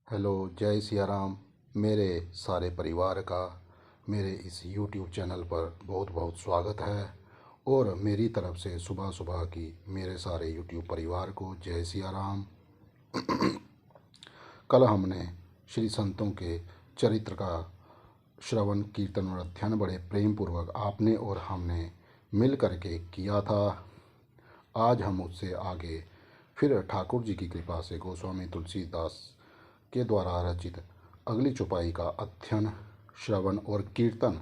Hello, जय सिया राम। मेरे सारे परिवार का मेरे इस यूट्यूब चैनल पर बहुत बहुत स्वागत है। और मेरी तरफ से सुबह सुबह की मेरे सारे यूट्यूब परिवार को जय सिया राम। कल हमने श्री संतों के चरित्र का श्रवण कीर्तन और अध्ययन बड़े प्रेम पूर्वक आपने और हमने मिल करके किया था। आज हम उससे आगे फिर ठाकुर जी की कृपा से गोस्वामी तुलसीदास के द्वारा रचित अगली चौपाई का अध्ययन, श्रवण और कीर्तन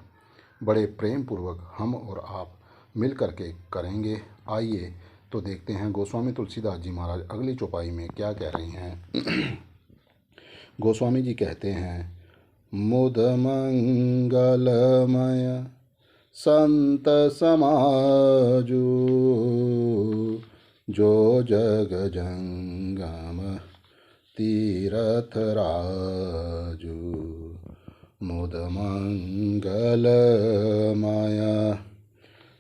बड़े प्रेम पूर्वक हम और आप मिल करके करेंगे। आइए तो देखते हैं गोस्वामी तुलसीदास जी महाराज अगली चौपाई में क्या कह रही हैं। गोस्वामी जी कहते हैं, मुद मंगलमय संत समाजू जो जग जंगम तीरथ राजू। मुद मंगलमय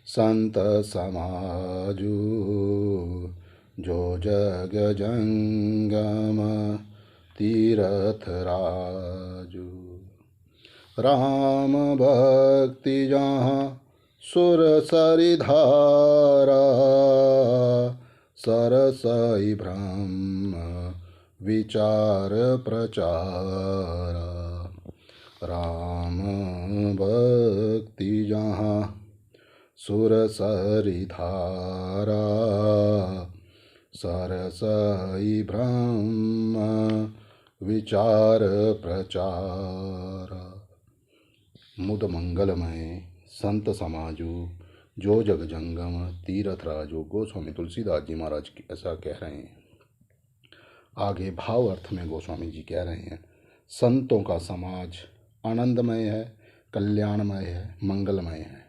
संत समाजू जो जग जंगम तीरथ राजू। राम भक्ति जहाँ सुर सरिधारा सरसई ब्रह्म विचार प्रचारा। राम भक्ति जहाँ सुर सरिधारा सरसई ब्रह्म विचार प्रचारा। मुद मंगलमय संत समाजू जो जग जंगम तीरथ राजू। गोस्वामी तुलसीदास जी महाराज ऐसा कह रहे हैं। आगे भाव अर्थ में गोस्वामी जी कह रहे हैं, संतों का समाज आनंदमय है, कल्याणमय है, मंगलमय है,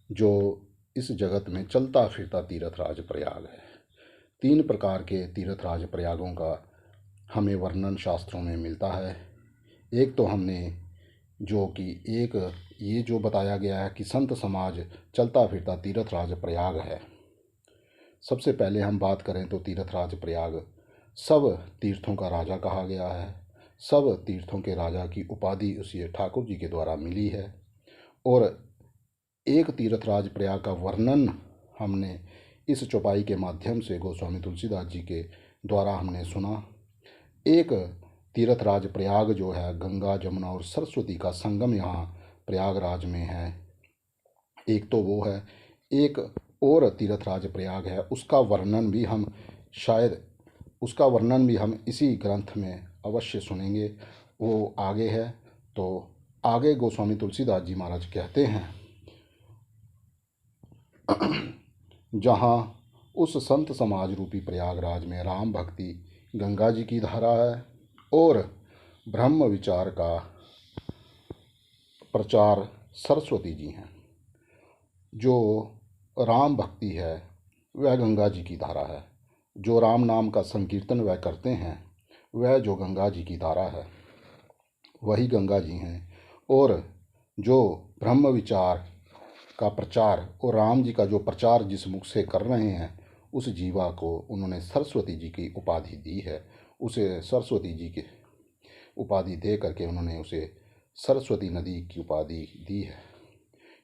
जो इस जगत में चलता फिरता तीर्थराज प्रयाग है। 3 प्रकार के तीर्थराज प्रयागों का हमें वर्णन शास्त्रों में मिलता है। एक तो हमने जो कि एक ये जो बताया गया है कि संत समाज चलता फिरता तीर्थराज प्रयाग है। सबसे पहले हम बात करें तो तीर्थराज प्रयाग सब तीर्थों का राजा कहा गया है। सब तीर्थों के राजा की उपाधि उसे ठाकुर जी के द्वारा मिली है। और एक तीर्थराज प्रयाग का वर्णन हमने इस चौपाई के माध्यम से गोस्वामी तुलसीदास जी के द्वारा हमने सुना। एक तीर्थराज प्रयाग जो है गंगा जमुना और सरस्वती का संगम यहाँ प्रयागराज में है। एक तो वो है। एक और तीर्थराज प्रयाग है, उसका वर्णन भी हम इसी ग्रंथ में अवश्य सुनेंगे। वो आगे है। तो आगे गोस्वामी तुलसीदास जी महाराज कहते हैं, जहाँ उस संत समाज रूपी प्रयागराज में राम भक्ति गंगा जी की धारा है और ब्रह्म विचार का प्रचार सरस्वती जी हैं। जो राम भक्ति है वह गंगा जी की धारा है। जो राम नाम का संकीर्तन वह करते हैं वह जो गंगा जी की धारा है वही गंगा जी हैं। और जो ब्रह्म विचार का प्रचार और राम जी का जो प्रचार जिस मुख से कर रहे हैं उस जीवा को उन्होंने सरस्वती जी की उपाधि दी है। उसे सरस्वती जी की उपाधि दे करके उन्होंने उसे सरस्वती नदी की उपाधि दी है,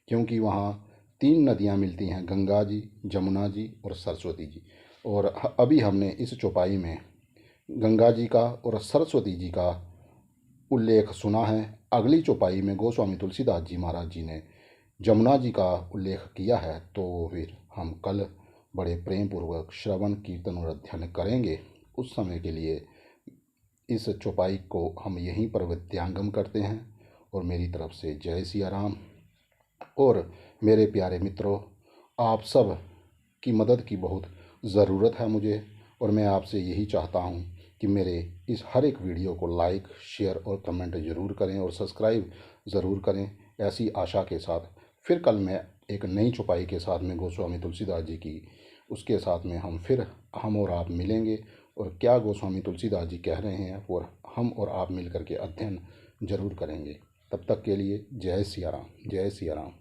क्योंकि वहाँ 3 नदियाँ मिलती हैं, गंगा जी, जमुना जी और सरस्वती जी। और अभी हमने इस चौपाई में गंगा जी का और सरस्वती जी का उल्लेख सुना है। अगली चौपाई में गोस्वामी तुलसीदास जी महाराज जी ने जमुना जी का उल्लेख किया है। तो फिर हम कल बड़े प्रेम पूर्वक श्रवण कीर्तन और अध्ययन करेंगे। उस समय के लिए इस चौपाई को हम यहीं पर विद्यांगम करते हैं। और मेरी तरफ से जय सिया राम। और मेरे प्यारे मित्रों, आप सब की मदद की बहुत ज़रूरत है मुझे। और मैं आपसे यही चाहता हूँ कि मेरे इस हर एक वीडियो को लाइक, शेयर और कमेंट ज़रूर करें और सब्सक्राइब ज़रूर करें। ऐसी आशा के साथ फिर कल मैं एक नई चौपाई के साथ में गोस्वामी तुलसीदास जी की उसके साथ में हम और आप मिलेंगे। और क्या गोस्वामी तुलसीदास जी कह रहे हैं और हम और आप मिल करके अध्ययन ज़रूर करेंगे। तब तक के लिए जय सिया राम, जय सिया राम।